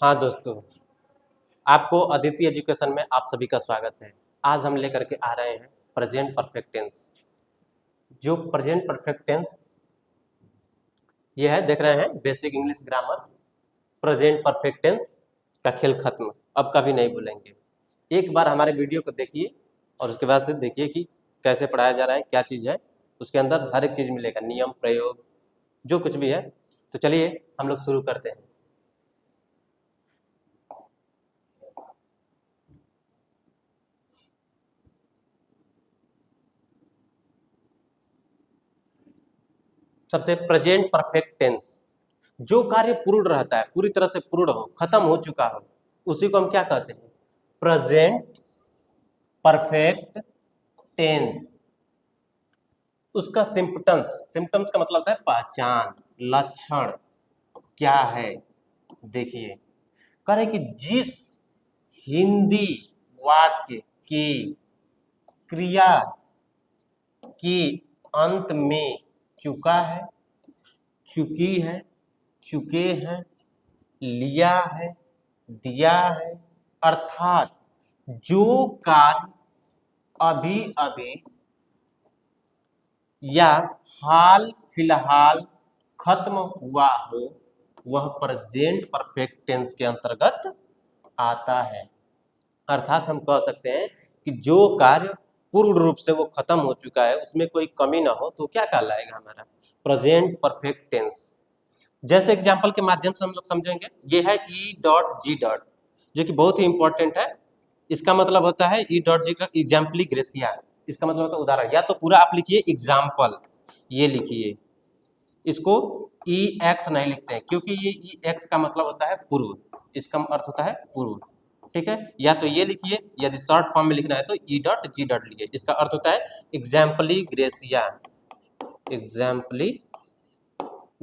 हाँ दोस्तों, आपको अदिति एजुकेशन में आप सभी का स्वागत है। आज हम लेकर के आ रहे हैं प्रेजेंट परफेक्ट टेंस। जो प्रेजेंट परफेक्ट टेंस ये है, देख रहे हैं basic English grammar. Present perfect tense का खेल खत्म, अब कभी नहीं भूलेंगे। एक बार हमारे वीडियो को देखिए और उसके बाद से देखिए कि कैसे पढ़ाया जा रहा है, क्या चीज़ है। उसके अंदर हर एक चीज़ मिलेगा, नियम प्रयोग जो कुछ भी है। तो चलिए हम लोग शुरू करते हैं। सबसे प्रेजेंट परफेक्ट टेंस, जो कार्य पूर्ण रहता है, पूरी तरह से पूर्ण हो, खत्म हो चुका हो, उसी को हम क्या कहते हैं? Present perfect tense. उसका सिम्पटम्स, सिम्पटम्स का मतलब होता है पहचान, लक्षण क्या है। देखिए, कह रहे कि जिस हिंदी वाक्य की क्रिया के अंत में चुका है, चुकी है, चुके हैं, लिया है, दिया है, अर्थात जो कार्य अभी अभी या हाल फिलहाल खत्म हुआ हो, वह प्रेजेंट परफेक्ट टेंस के अंतर्गत आता है। अर्थात हम कह सकते हैं कि जो कार्य पूर्ण रूप से वो खत्म हो चुका है, उसमें कोई कमी ना हो, तो क्या कहलाएगा? हमारा प्रेजेंट परफेक्ट टेंस। जैसे एग्जाम्पल के माध्यम से हम लोग समझेंगे। ये है ई डॉट जी डॉट, जो कि बहुत ही इंपॉर्टेंट है। इसका मतलब होता है ई डॉट जी का एग्जाम्पली ग्रेसिया। इसका मतलब होता है उदाहरण। या तो पूरा आप लिखिए एग्जाम्पल, ये लिखिए। इसको ई एक्स नहीं लिखते हैं, क्योंकि ये ई एक्स का मतलब होता है पूर्व, इसका अर्थ होता है पूर्व। ठीक है, या तो ये लिखिए, यदि शॉर्ट फॉर्म में लिखना है तो ई डॉट जी डॉट लिखिए। इसका अर्थ होता है एग्जाम्पली ग्रेसिया, एग्जाम्पली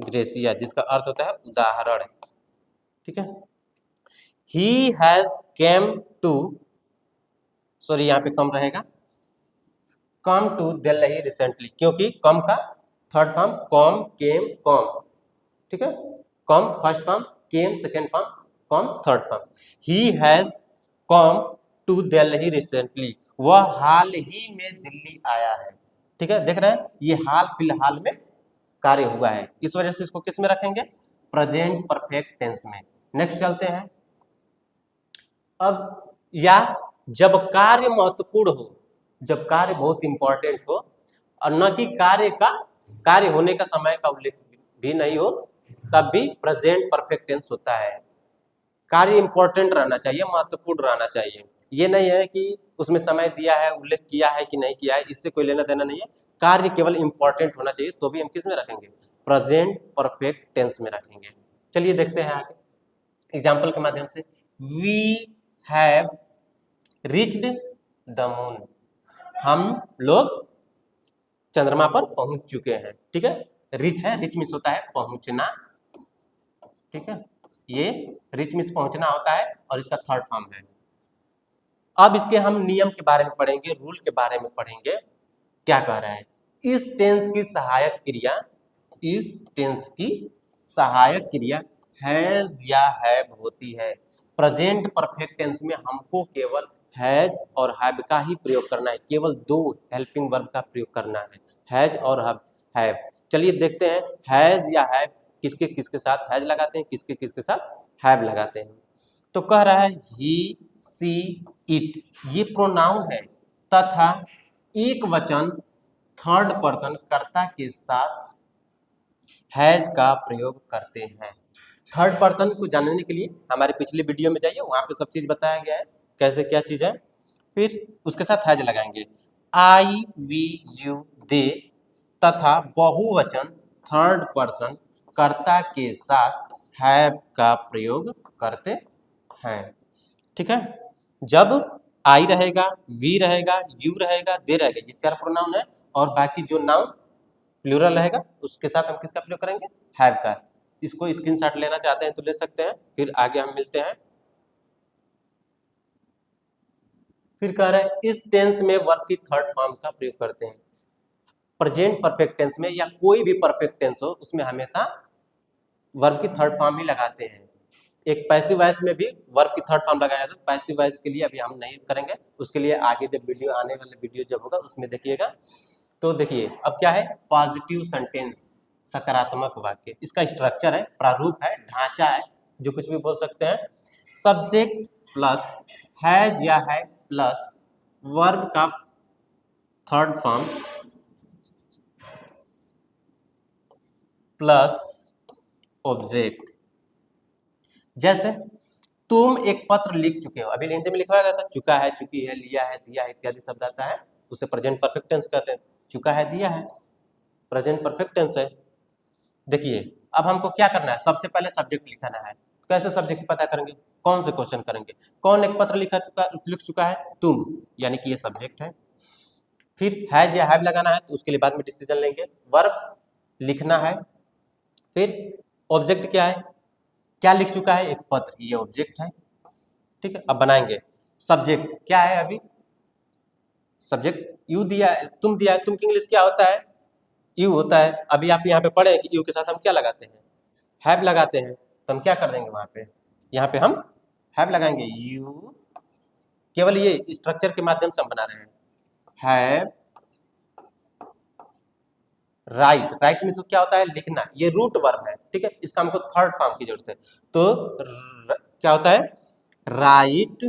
ग्रेसिया, जिसका अर्थ होता है उदाहरण। ठीक है, he has came to, sorry यहाँ पे कम रहेगा, कम टू दिल्ली रिसेंटली, क्योंकि कम का थर्ड फॉर्म कम, केम, कम। ठीक है, come first form, came second form, come third form. He has come to Delhi recently, वह हाल ही में दिल्ली आया है। ठीक है, देख रहे हैं, ये हाल फिलहाल में कार्य हुआ है, इस वजह से इसको किस में रखेंगे? प्रेजेंट परफेक्ट टेंस में। नेक्स्ट चलते हैं। अब या जब कार्य महत्वपूर्ण हो, जब कार्य बहुत इंपॉर्टेंट हो, और न कि कार्य होने का समय का उल्लेख भी नहीं हो, तब भी प्रेजेंट परफेक्ट टेंस होता है। कार्य इंपॉर्टेंट रहना चाहिए, महत्वपूर्ण रहना चाहिए। ये नहीं है कि उसमें समय दिया है, उल्लेख किया है कि नहीं किया है, इससे कोई लेना देना नहीं है। कार्य केवल इंपॉर्टेंट होना चाहिए, तो भी हम किस में रखेंगे? प्रेजेंट परफेक्ट टेंस में रखेंगे। चलिए देखते हैं आगे एग्जाम्पल के माध्यम से। We have reached the moon, हम लोग चंद्रमा पर पहुंच चुके हैं। ठीक है, रिच है, रिच मीन्स होता है पहुंचना। ठीक है, ये रिच मीन्स पहुंचना होता है, और इसका थर्ड फॉर्म है। अब इसके हम नियम के बारे में पढ़ेंगे, रूल के बारे में पढ़ेंगे। क्या कह रहा है? इस टेंस की सहायक क्रिया, इस टेंस की सहायक क्रिया हैज या हैव होती है। प्रेजेंट परफेक्ट टेंस में हमको केवल हैज और हैव का ही प्रयोग करना है, केवल दो हेल्पिंग वर्ब का प्रयोग करना है, हैज और हैव। चलिए देखते हैं हैज या हैव किसके किसके साथ हैज लगाते हैं, किसके किसके साथ हैव लगाते हैं। तो कह रहा है ही, सी, इट, ये प्रोनाउन है तथा एक वचन थर्ड पर्सन कर्ता के साथ हैज का प्रयोग करते हैं। थर्ड पर्सन को जानने के लिए हमारे पिछले वीडियो में जाइए, वहां पे सब चीज बताया गया है कैसे क्या चीज है। फिर उसके साथ हैज लगाएंगे। आई, वी, यू, दे तथा बहुवचन थर्ड पर्सन कर्ता के साथ हैव का प्रयोग करते हैं। ठीक है, जब आई रहेगा, वी रहेगा, यू रहेगा, दे रहेगा, ये चार प्रोनाउन है, और बाकी जो नाउन प्लूरल रहेगा उसके साथ हम किसका प्रयोग करेंगे? हैव का। इसको स्क्रीनशॉट लेना चाहते हैं तो ले सकते हैं, फिर आगे हम मिलते हैं। फिर कह रहे हैं इस टेंस में वर्ब की थर्ड फॉर्म का प्रयोग करते हैं। प्रेजेंट परफेक्ट टेंस में या कोई भी परफेक्ट टेंस हो, उसमें हमेशा वर्ब की थर्ड फॉर्म ही लगाते हैं। एक पैसिव वॉइस में भी वर्ब की थर्ड फॉर्म लगाया जाता है। पैसिव वॉइस के लिए अभी हम नहीं करेंगे, उसके लिए आगे जब वीडियो आने वाले वीडियो जब होगा उसमें देखिएगा। तो देखिए अब क्या है, पॉजिटिव सेंटेंस, सकारात्मक वाक्य। इसका स्ट्रक्चर है, प्रारूप है, ढांचा है, जो कुछ भी बोल सकते हैं। सब्जेक्ट प्लस हैज या है प्लस वर्ब का थर्ड फॉर्म प्लस ऑब्जेक्ट। जैसे तुम एक पत्र लिख चुके हो, अभी हिंदी में लिखा गया था चुका है, चुकी है, लिया है, दिया है इत्यादि शब्द आता है, उसे प्रेजेंट परफेक्ट टेंस कहते हैं। चुका है, दिया है, प्रेजेंट परफेक्ट टेंस है। देखिए अब हमको क्या करना है, सबसे पहले सब्जेक्ट लिखाना है। कैसे सब्जेक्ट पता करेंगे, कौन से क्वेश्चन करेंगे, कौन एक पत्र लिख चुका है, तुम, यानी कि ये सब्जेक्ट है। फिर हैज या हैव लगाना है, तो उसके लिए बाद में डिसीजन लेंगे। वर्ब लिखना है, फिर ऑब्जेक्ट क्या है, क्या लिख चुका है, एक पत्र, ये ऑब्जेक्ट है। ठीक है, अब बनाएंगे सब्जेक्ट क्या है। अभी सब्जेक्ट यू दिया है, तुम दिया है, तुम की इंग्लिश क्या होता है, यू होता है। अभी आप यहाँ पे पढ़े हैं कि यू के साथ हम क्या लगाते हैं, हैव लगाते हैं। तो हम क्या कर देंगे वहां पे, यहाँ पे हम हैव लगाएंगे। यू केवल ये स्ट्रक्चर के माध्यम से हम बना रहे हैं। हैव राइट, राइट मीन्स क्या होता है, लिखना, ये रूट वर्ब है। ठीक है, इसका हमको थर्ड फॉर्म की जरूरत है। तो क्या होता है, right,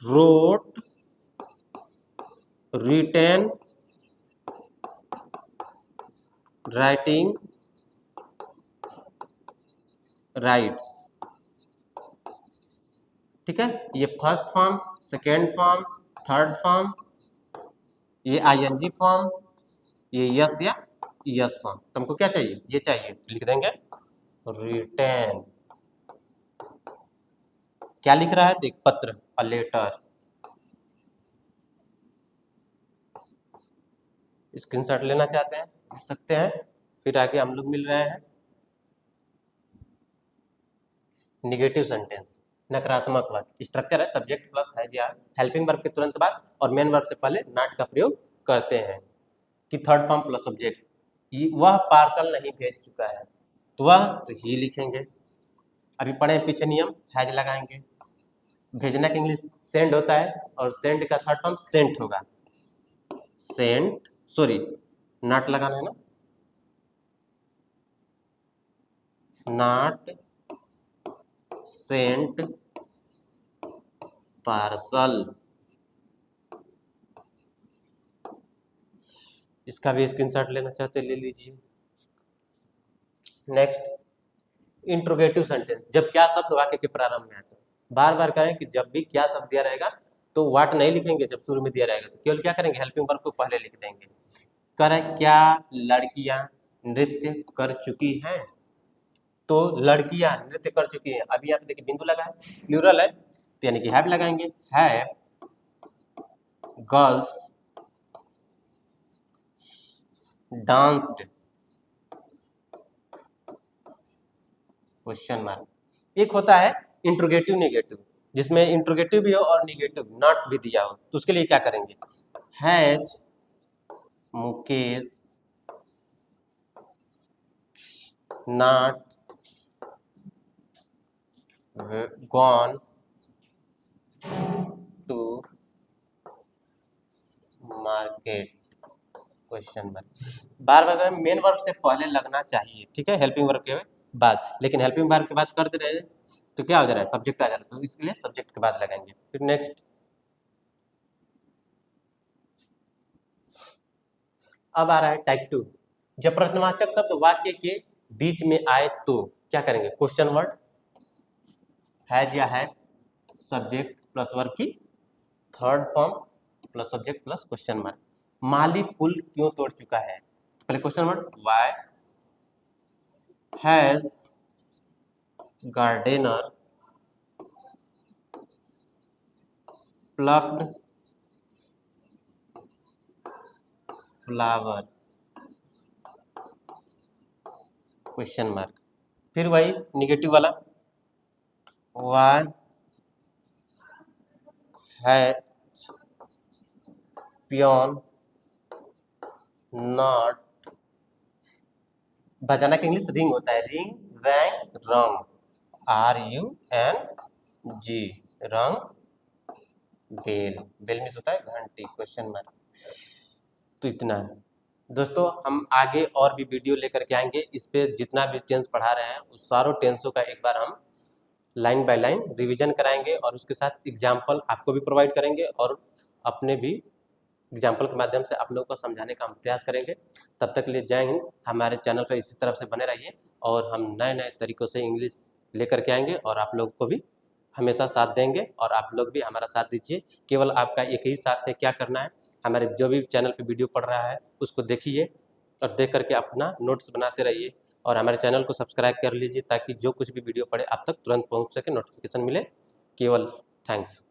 wrote, written, writing, writes. ठीक है, ये first form, second form, third form, ये आईएनजी फॉर्म, ये यस या यस फॉर्म। तुमको क्या चाहिए, ये चाहिए, लिख देंगे रिटेन। क्या लिख रहा है, देख, पत्र, अ लेटर। स्क्रीनशॉट लेना चाहते हैं ले सकते हैं। फिर आगे हम लोग मिल रहे हैं निगेटिव सेंटेंस, नकारात्मक वाक्य। स्ट्रक्चर है सब्जेक्ट प्लस हैज या हेल्पिंग वर्ब के तुरंत बाद और मेन वर्ब से पहले नॉट का प्रयोग करते हैं कि थर्ड फॉर्म प्लस सब्जेक्ट। वह पार्सल नहीं भेज चुका है, तो वह, तो ही लिखेंगे। अभी पढ़े पीछे नियम, हैज लगाएंगे। भेजना का इंग्लिश सेंड होता है और सेंड का थर्ड फॉर्म सेंट होगा। सेंट, सॉरी नॉट लगाना है ना, नॉट सेंट पार्सल। इसका भी स्क्रीनशॉट लेना चाहते ले लीजिए। नेक्स्ट इंट्रोगेटिव सेंटेंस, जब क्या शब्द वाक्य के प्रारंभ में आता है। बार बार करें कि जब भी क्या शब्द दिया रहेगा तो व्हाट नहीं लिखेंगे, जब शुरू में दिया रहेगा तो केवल क्या करेंगे, हेल्पिंग वर्ब को पहले लिख देंगे। करे क्या लड़कियां नृत्य कर चुकी हैं, तो लड़कियां नृत्य कर चुकी हैं। अभी यहाँ पे देखिए बिंदु लगा है, प्लूरल है, तो यानी कि हैव लगाएंगे। Have girls danced, question mark. एक होता है इंट्रोगेटिव नेगेटिव, जिसमें इंट्रोगेटिव भी हो और नेगेटिव नॉट भी दिया हो, तो उसके लिए क्या करेंगे, has Mukesh not gone to market, question mark. बार बार मेन वर्ब से पहले लगना चाहिए, ठीक है, हेल्पिंग वर्ब के बाद। लेकिन हेल्पिंग वर्ब के बाद करते रहे तो क्या हो जा रहा है, सब्जेक्ट आ जा रहा है, तो इसलिए सब्जेक्ट के बाद लगाएंगे। फिर नेक्स्ट, अब आ रहा है टाइप 2। जब प्रश्नवाचक शब्द वाक्य के बीच में आए तो क्या करेंगे, क्वेश्चन वर्ड, हैज या है, सब्जेक्ट प्लस वर्ब की third form plus subject plus question mark. माली फूल क्यों तोड़ चुका है, पहले question word, why has gardener plucked flower, question mark. फिर वही निगेटिव वाला, व्हाई हैज पियोन नॉट, बजाना का इंग्लिश रिंग होता है, रिंग रैंग रॉन्ग, RUNG, रंग बेल। बेल मीन्स होता है घंटी, क्वेश्चन मार्क। तो इतना है दोस्तों, हम आगे और भी वीडियो लेकर के आएंगे। इस पे जितना भी टेंस पढ़ा रहे हैं उस सारों टेंसों का एक बार हम लाइन बाय लाइन रिवीजन कराएंगे और उसके साथ एग्जाम्पल आपको भी प्रोवाइड करेंगे और अपने भी एग्जाम्पल के माध्यम से आप लोगों को समझाने का हम प्रयास करेंगे। तब तक के लिए जय हिंद। हमारे चैनल पर इसी तरफ से बने रहिए और हम नए नए तरीक़ों से इंग्लिश लेकर के आएंगे और आप लोगों को भी हमेशा साथ देंगे और आप लोग भी हमारा साथ दीजिए। केवल आपका एक ही साथ है, क्या करना है, हमारे जो भी चैनल पे वीडियो पढ़ रहा है उसको देखिए और देख करके अपना नोट्स बनाते रहिए और हमारे चैनल को सब्सक्राइब कर लीजिए ताकि जो कुछ भी वीडियो पड़े आप तक तुरंत पहुंच सके, नोटिफिकेशन मिले। केवल थैंक्स।